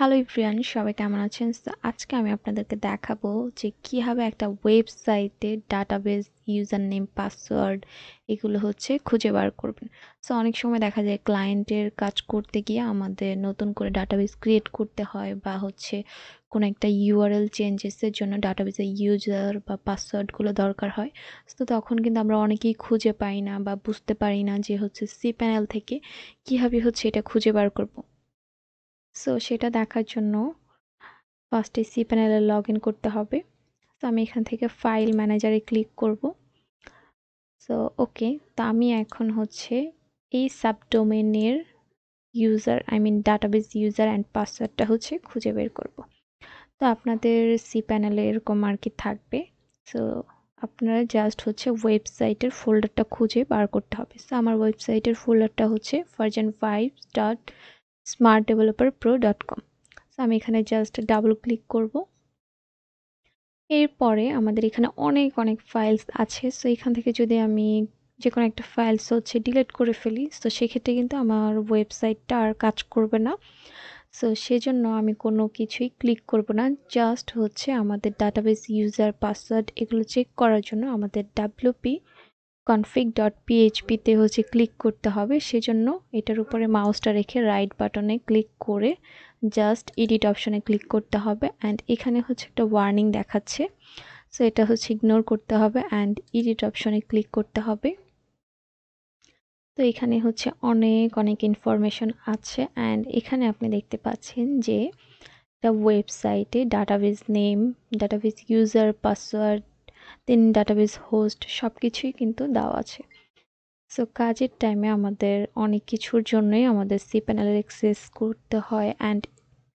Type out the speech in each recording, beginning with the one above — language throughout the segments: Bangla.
হ্যালো এভরিওয়ান, সবাই কেমন আছেন? সো আজকে আমি আপনাদেরকে দেখাবো যে কিভাবে একটা ওয়েবসাইটে ডাটাবেস ইউজার নেম পাসওয়ার্ড এগুলো খুঁজে বার করবেন। সো অনেক সময় দেখা যায় ক্লায়েন্টের কাজ করতে গিয়ে আমাদের নতুন করে ডাটাবেস ক্রিয়েট করতে হয় বা কোনো একটা ইউআরএল চেঞ্জেসের জন্য ডাটাবেসের ইউজার বা পাসওয়ার্ডগুলো দরকার হয়। তো তখন কিন্তু আমরা অনেকেই খুঁজে পাই না বা বুঝতে পারি না যে সি প্যানেল থেকে কীভাবে এটা খুঁজে বার করব। সো সেটা দেখার জন্য ফার্স্টে সি প্যানেলে লগ ইন করতে হবে। তো আমি এখান থেকে ফাইল ম্যানেজারে ক্লিক করব। সো ওকে, তো আমি এখন এই সাবডোমেনের ডাটাবেস ইউজার অ্যান্ড পাসওয়ার্ডটা খুঁজে বের করব। তো আপনাদের সি প্যানেলে এরকম আর কি থাকবে। সো আপনারা জাস্ট ওয়েবসাইটের ফোল্ডারটা খুঁজে বার করতে হবে। সো আমার ওয়েবসাইটের ফোল্ডারটা version5.smartdeveloperpro.com। সো আমি এখানে জাস্ট ডাবল ক্লিক করব। এরপরে আমাদের এখানে অনেক ফাইলস আছে। সো এখান থেকে যদি আমি যেকোনো একটা ফাইলস ডিলিট করে ফেলি, সো সেক্ষেত্রে কিন্তু আমার ওয়েবসাইটটা আর কাজ করবে না। সো সেজন্য আমি কোনো কিছুই ক্লিক করব না। জাস্ট আমাদের ডাটাবেস ইউজার পাসওয়ার্ড এগুলো চেক করার জন্য আমাদের wp-config.php তে ক্লিক করতে হবে। সেজন্য এটার উপরে মাউসটা রেখে রাইট বাটনে ক্লিক করে জাস্ট এডিট অপশনে ক্লিক করতে হবে অ্যান্ড এখানে একটা ওয়ার্নিং দেখাচ্ছে। সো এটা ইগনোর করতে হবে অ্যান্ড এডিট অপশনে ক্লিক করতে হবে। তো এখানে অনেক ইনফরমেশন আছে অ্যান্ড এখানে আপনি দেখতে পাচ্ছেন যে একটা ওয়েবসাইটে database name, database user password, then database host সব কিছুই কিন্তু দেওয়া আছে। সো কাজের টাইমে আমাদের অনেক কিছুর জন্যই আমাদের সি প্যানেলের অ্যাক্সেস করতে হয় অ্যান্ড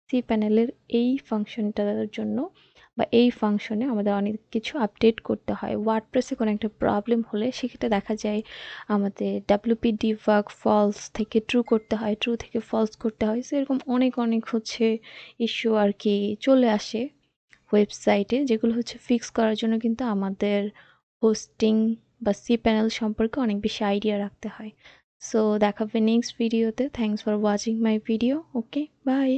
সি প্যানেলের এই ফাংশনটার জন্য বা এই ফাংশনে আমাদের অনেক কিছু আপডেট করতে হয়। ওয়ার্ডপ্রেসে কোনো একটা প্রবলেম হলে সেক্ষেত্রে দেখা যায় আমাদের ডাব্লিউপি ডিবাগ ফলস থেকে ট্রু করতে হয়, ট্রু থেকে ফলস করতে হয়। সো এরকম অনেক ইস্যু আর কি চলে আসে ওয়েবসাইটে, যেগুলো ফিক্স করার জন্য কিন্তু আমাদের হোস্টিং বা সি প্যানেল সম্পর্কে অনেক বেশি আইডিয়া রাখতে হয়। সো দেখা হবে নেক্সট ভিডিওতে। Thanks for watching my video. Okay, by.